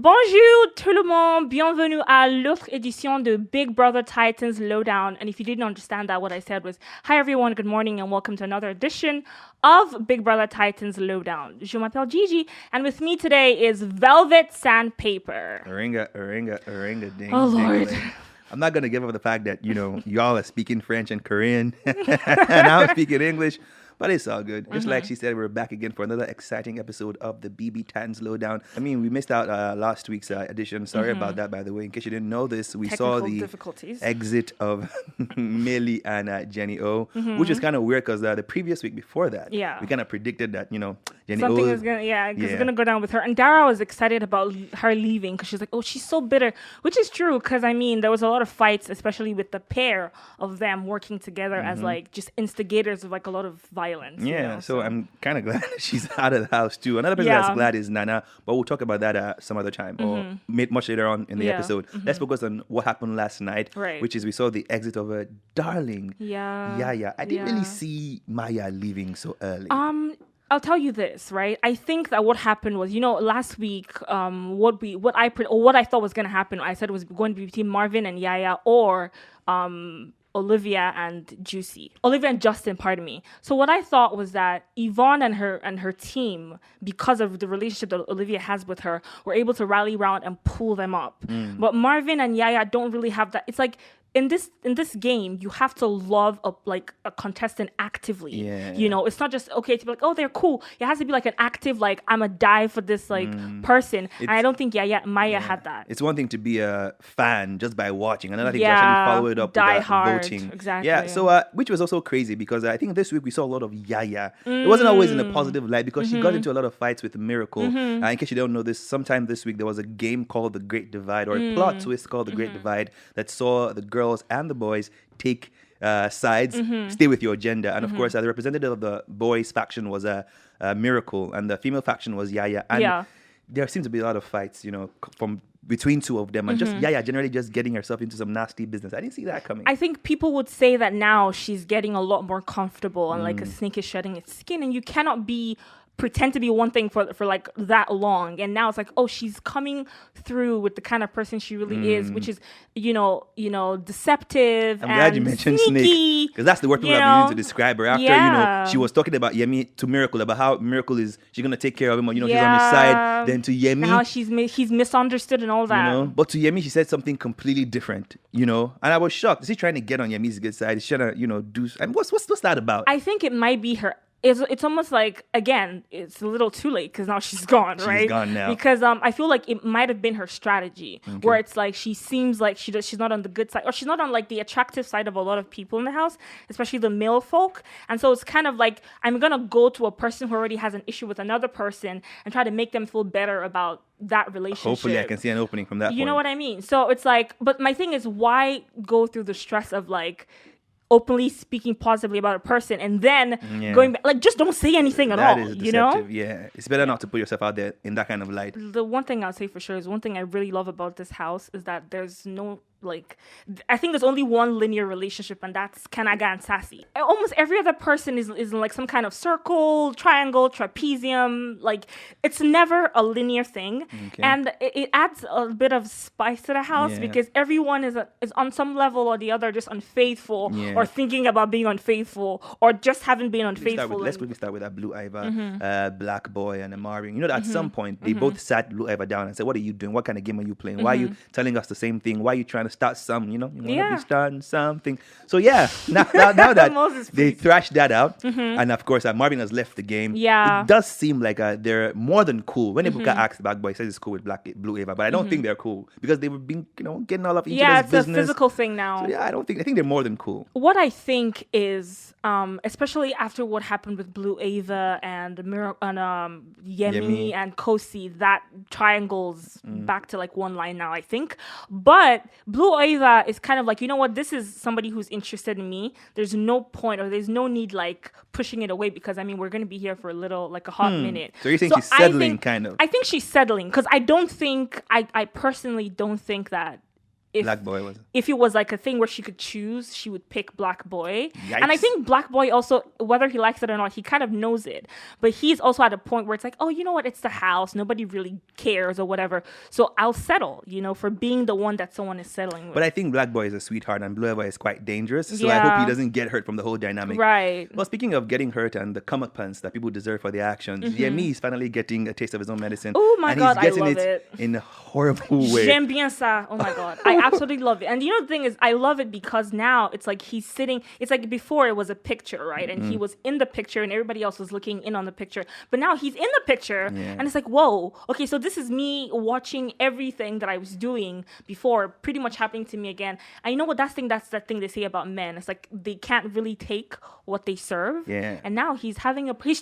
Bonjour tout le monde, bienvenue à l'autre édition de Big Brother Titans Lowdown. And if you didn't understand that, what I said was, hi everyone, good morning, and welcome to another edition of Big Brother Titans Lowdown. Je m'appelle Gigi, and with me today is Velvet Sandpaper. Oringa, ding. Oh, Lord. Ding. I'm not going to give up the fact that, y'all are speaking French and Korean, and I'm speaking English. But it's all good. Just like she said, we're back again for another exciting episode of the BBTitans Lowdown. I mean, we missed out last week's edition. Sorry about that, by the way. In case you didn't know this, we saw the exit of Millie and Jenny O, which is kind of weird because the previous week before that, we kind of predicted that, Jenny Something O was going to go down with her. And Dara was excited about her leaving because she's like, oh, she's so bitter, which is true because, I mean, there was a lot of fights, especially with the pair of them working together as, like, just instigators of, like, a lot of violence. Yeah, so I'm kind of glad that she's out of the house too. Another person that's glad is Nana, but we'll talk about that some other time or much later on in the episode. Let's focus on what happened last night, which is we saw the exit of a darling Yaya. I didn't really see Maya leaving so early. I'll tell you this, right? I think that what happened was, last week, what I thought was going to happen, I said it was going to be between Marvin and Yaya or Olivia and Justin, pardon me. So what I thought was that Yvonne and her team, because of the relationship that Olivia has with her, were able to rally around and pull them up. But Marvin and Yaya don't really have that. It's like in this game, you have to love a contestant actively. It's not just okay to be like, oh, they're cool. It has to be like an active, like, I'm a die for this person. And I don't think Maya had that. It's one thing to be a fan just by watching. Another thing to actually follow it up with voting. Exactly. Yeah. So which was also crazy because I think this week we saw a lot of Yaya. It wasn't always in a positive light because she got into a lot of fights with Miracle. In case you don't know this, sometime this week there was a game called The Great Divide or a plot twist called The Great Divide that saw the girls and the boys take sides, stay with your agenda. And of course, the representative of the boys faction was a Miracle and the female faction was Yaya. And there seems to be a lot of fights, from between two of them and just Yaya generally just getting herself into some nasty business. I didn't see that coming. I think people would say that now she's getting a lot more comfortable and like a snake is shedding its skin, and you cannot pretend to be one thing for like that long, and now it's like, oh, she's coming through with the kind of person she really is, which is deceptive. I'm glad you mentioned sneaky, snake because that's the word people have used to describe her. After she was talking about Yemi to Miracle about how Miracle is she's gonna take care of him, or he's on his side. Then to Yemi, how he's misunderstood and all that. But to Yemi, she said something completely different. And I was shocked. Is he trying to get on Yemi's good side? Is she trying to do? I mean, what's that about? I think it might be her. It's almost like, again, it's a little too late because now she's gone, right? She's gone now. Because I feel like it might have been her strategy, where it's like she seems like she's not on the good side, or she's not on like the attractive side of a lot of people in the house, especially the male folk. And so it's kind of like, I'm gonna go to a person who already has an issue with another person and try to make them feel better about that relationship. Hopefully I can see an opening from that point. You know what I mean? So it's like, but my thing is, why go through the stress of like openly speaking positively about a person and then going back, like, just don't say anything at all. That is deceptive. Yeah, it's better not to put yourself out there in that kind of light. The one thing I'll say for sure is one thing I really love about this house is that there's no, like, I think there's only one linear relationship, and that's Kanaga and Sassy. Almost every other person is in like some kind of circle, triangle, trapezium. Like, it's never a linear thing, and it adds a bit of spice to the house because everyone is on some level or the other just unfaithful or thinking about being unfaithful or just haven't been unfaithful. Let's quickly start with that Blue Iva, Black Boy, and Marvin. At some point they both sat Blue Iva down and said, "What are you doing? What kind of game are you playing? Why are you telling us the same thing? Why are you trying to start some, you want to be starting something." So now that they thrashed that out, and of course Marvin has left the game, it does seem like they're more than cool. When Ebuka asked Black Boy, he says it's cool with Blue Ava, but I don't think they're cool because they were being, getting all up each other's business. Yeah, it's a physical thing now. So I think they're more than cool. What I think is, especially after what happened with Blue Ava and Yemi and Khosi, that triangles back to like one line now, I think. But Blue Ava is kind of like, this is somebody who's interested in me. There's no point or there's no need like pushing it away because we're going to be here for a little, like a hot minute. So you think she's settling kind of? I think she's settling because I personally don't think that Black Boy was. If it was like a thing where she could choose, she would pick Black Boy. Yikes. And I think Black Boy also, whether he likes it or not, he kind of knows it. But he's also at a point where it's like, oh, you know what? It's the house. Nobody really cares or whatever. So I'll settle, for being the one that someone is settling with. But I think Black Boy is a sweetheart and Blue Eva is quite dangerous. So I hope he doesn't get hurt from the whole dynamic. Right. Well, speaking of getting hurt and the comeuppance that people deserve for their actions, Yemi is finally getting a taste of his own medicine. Oh my God, he's getting I love it. in a horrible way. J'aime bien ça. Oh my God. I absolutely love it. And the thing is, I love it because now it's like he's sitting, it's like before it was a picture, right? And he was in the picture and everybody else was looking in on the picture. But now he's in the picture and it's like, whoa, okay, so this is me watching everything that I was doing before pretty much happening to me again. And you know what? That's that thing they say about men. It's like they can't really take what they serve. Yeah. And now he's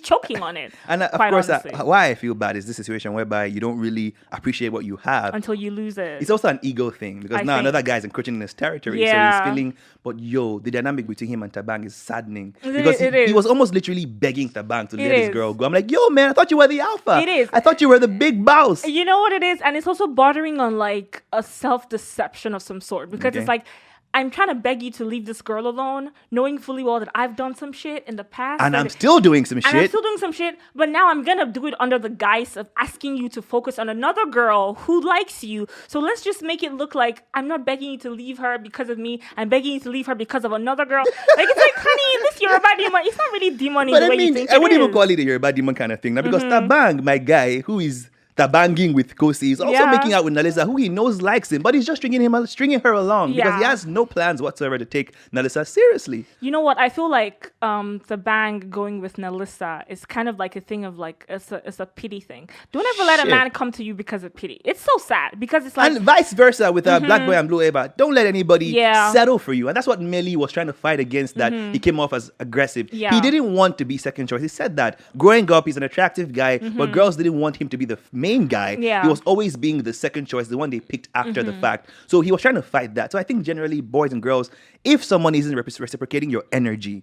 choking on it. And of course, why I feel bad is this situation whereby you don't really appreciate what you have until you lose it. It's also an ego thing because now another guy's encroaching in his territory. So he's feeling, but the dynamic between him and Tabang is saddening. Because he was almost literally begging Tabang to let his girl go. I'm like, yo, man, I thought you were the alpha. It is. I thought you were the big boss. You know what it is? And it's also bordering on like a self-deception of some sort because it's like, I'm trying to beg you to leave this girl alone, knowing fully well that I've done some shit in the past. And I'm still doing some shit. But now I'm going to do it under the guise of asking you to focus on another girl who likes you. So let's just make it look like I'm not begging you to leave her because of me. I'm begging you to leave her because of another girl. Like, it's like, honey, this Yoruba demon, it's not really demoning the way you think it is. I wouldn't even call it a Yoruba demon kind of thing. Now, because Tabang, my guy, who is banging with Khosi, is also making out with Nalisa, who he knows likes him, but he's just stringing her along because he has no plans whatsoever to take Nalisa seriously. You know what? I feel like the bang going with Nalisa is kind of like a thing of like it's a pity thing. Don't ever let a man come to you because of pity. It's so sad because it's like, and vice versa with Black Boy and Blue Eva. Don't let anybody settle for you, and that's what Melly was trying to fight against. That he came off as aggressive. He didn't want to be second choice. He said that growing up, he's an attractive guy, but girls didn't want him to be the main guy. He was always being the second choice, the one they picked after the fact. So he was trying to fight that. So I think generally, boys and girls, if someone isn't reciprocating your energy,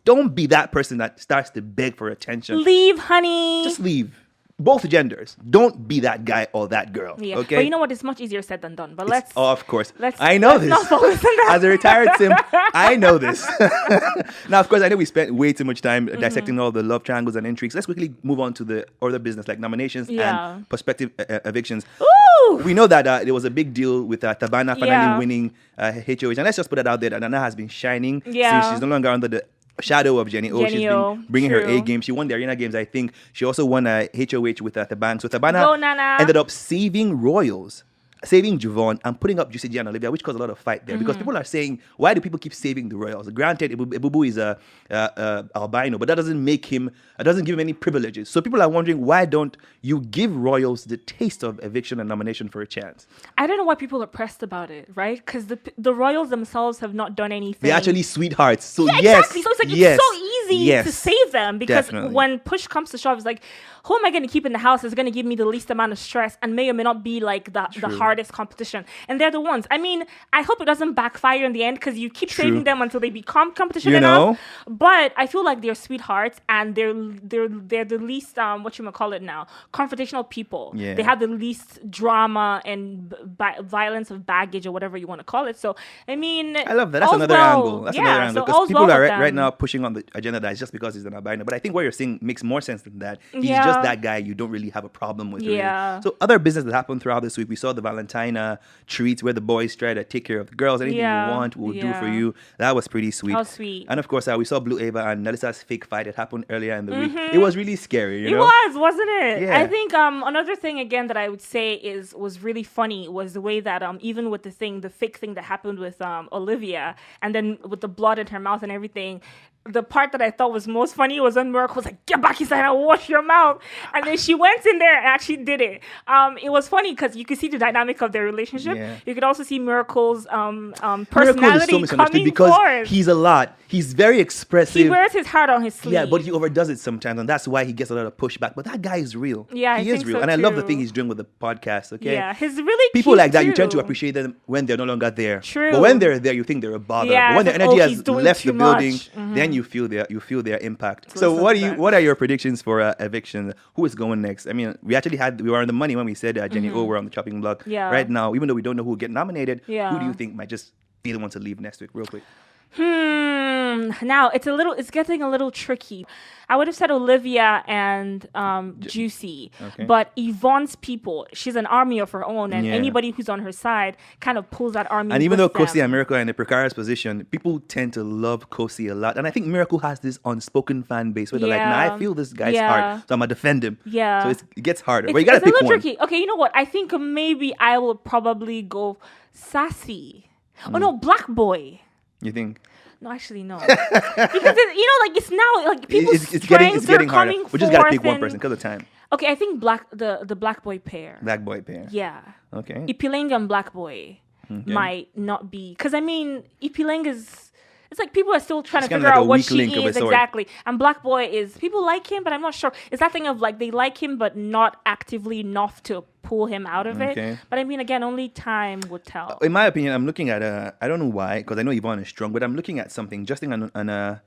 don't be that person that starts to beg for attention. Leave, honey. Just leave. Both genders. Don't be that guy or that girl. Yeah. Okay. But you know what? It's much easier said than done. But of course. I know this. Not focus on that. As a retired sim, I know this. Now, of course, I know we spent way too much time dissecting all the love triangles and intrigues. Let's quickly move on to the other business like nominations and prospective evictions. Ooh! We know that there was a big deal with Tabana finally winning HOH. And let's just put it out there that Nana has been shining since she's no longer under the shadow of Jenny O. She's been bringing her A game. She won the arena games, I think. She also won a HOH with Tabang. So Tabana ended up saving Royals, saving Javon, and putting up Juicy G and Olivia, which caused a lot of fight there because people are saying, why do people keep saving the Royals? Granted, Ibubu is a albino, but that doesn't give him any privileges. So people are wondering, why don't you give Royals the taste of eviction and nomination for a chance? I don't know why people are pressed about it, right? Because the Royals themselves have not done anything. They're actually sweethearts. So exactly. So it's like it's so easy to save them because when push comes to shove, it's like, who am I going to keep in the house is going to give me the least amount of stress and may or may not be like the hardest competition. And they're the ones. I mean, I hope it doesn't backfire in the end because you keep saving them until they become competition enough. But I feel like they're sweethearts and they're the least, confrontational people. Yeah. They have the least drama and violence of baggage or whatever you want to call it. So, I mean, I love that. That's another angle. That's another angle. Because people are right now pushing on the agenda that it's just because he's an albino. But I think what you're saying makes more sense than that. He's just that guy you don't really have a problem with. Yeah. Really. So other business that happened throughout this week, we saw the Valentina treats where the boys try to take care of the girls. Anything you want, we'll do for you. That was pretty sweet. How sweet. And of course, we saw Blue Eva and Nalisa's fake fight. It happened earlier in the week. It was really scary. It was, wasn't it? Yeah. I think another thing again that I would say was really funny was the way that even with the fake thing that happened with Olivia, and then with the blood in her mouth and everything. The part that I thought was most funny was when Miracle was like, get back inside and wash your mouth. And then she went in there and actually did it. It was funny because you could see the dynamic of their relationship. Yeah. You could also see Miracle's personality Miracle is so misunderstood because forth. He's a lot. He's very expressive. He wears his heart on his sleeve. Yeah, but he overdoes it sometimes. And that's why he gets a lot of pushback. But that guy is real. Yeah, he is real. So and too. I love the thing he's doing with the podcast. Okay. Yeah, he's really people cute like that. too. You tend to appreciate them when they're no longer there. True. But when they're there, you think they're a bother. Yeah, but when their energy has left the building, then then you feel their impact. So So listen what to that. what are your predictions for eviction? Who is going next? I mean, we were on the money when we said Jenny O were on the chopping block. Yeah. Right now, even though we don't know who will get nominated, who do Yeah. you think might just be the one to leave next week? Real quick. Now it's getting a little tricky. I would have said Olivia and Juicy, Okay. but Yvonne's people, she's an army of her own, and Yeah. anybody who's on her side kind of pulls that army. And even though with them. Khosi and Miracle are in a precarious position, people tend to love Khosi a lot. And I think Miracle has this unspoken fan base where they're like, nah, I feel this guy's Yeah. hard, so I'm going to defend him. Yeah. So it gets harder. But you got to it's a pick little one. tricky. Okay, you know what? I think maybe I will probably go Sassy. Oh no, Black Boy. You think? No, actually, no. Because it's now like people's It's strengths getting are harder. coming We just got to forth pick one and- person because of time. Okay, I think the Black Boy pair. Black boy pair. Yeah. Okay. Ipilenga and Black Boy might not be, because I mean Ipilenga is. It's like people are still trying to kinda figure like a out what weak she link of a is sort. exactly. And Black Boy is, people like him, but I'm not sure. It's that thing of like they like him, but not actively enough to pull him out of Okay. it. But I mean, again, only time would tell. In my opinion, I'm looking at I don't know why, because I know Yvonne is strong, but I'm looking at something. Justin and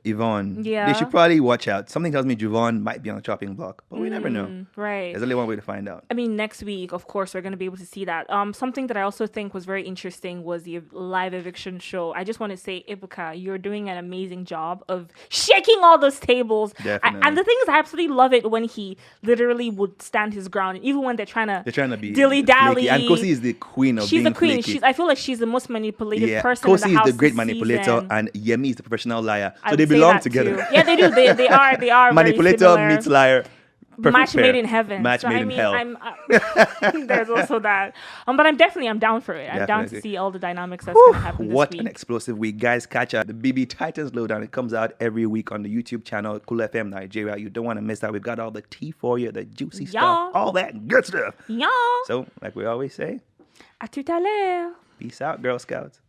Yvonne. Yeah. They should probably watch out. Something tells me Javon might be on the chopping block, but we never know. Right. There's only one way to find out. I mean, next week, of course, we're going to be able to see that. Something that I also think was very interesting was the live eviction show. I just want to say, Ibuka, you're doing an amazing job of shaking all those tables. Definitely. And the thing is, I absolutely love it when he literally would stand his ground, even when they're trying to be dilly-dally. flaky. And Khosi is the queen of She's being the queen. flaky. I feel like she's the most manipulated Yeah, person in Khosi the is house the great this manipulator, season. and Yemi is the professional liar. I So they would say belong that together. too. Yeah, they do. They are. They are Manipulator very similar. meets liar. Perfect Match pair. made in heaven. Match So, made I in mean, hell. there's also that. But I'm down for it. I'm down to Definitely. see all the dynamics that's going to happen this What week. an explosive week. Guys, catch out the BBTitans Lowdown. It comes out every week on the YouTube channel, Cool FM Nigeria. You don't want to miss that. We've got all the tea for you, the juicy Yeah. stuff, all that good stuff. Yeah. So, like we always say, À tout à l'heure. peace out, Girl Scouts.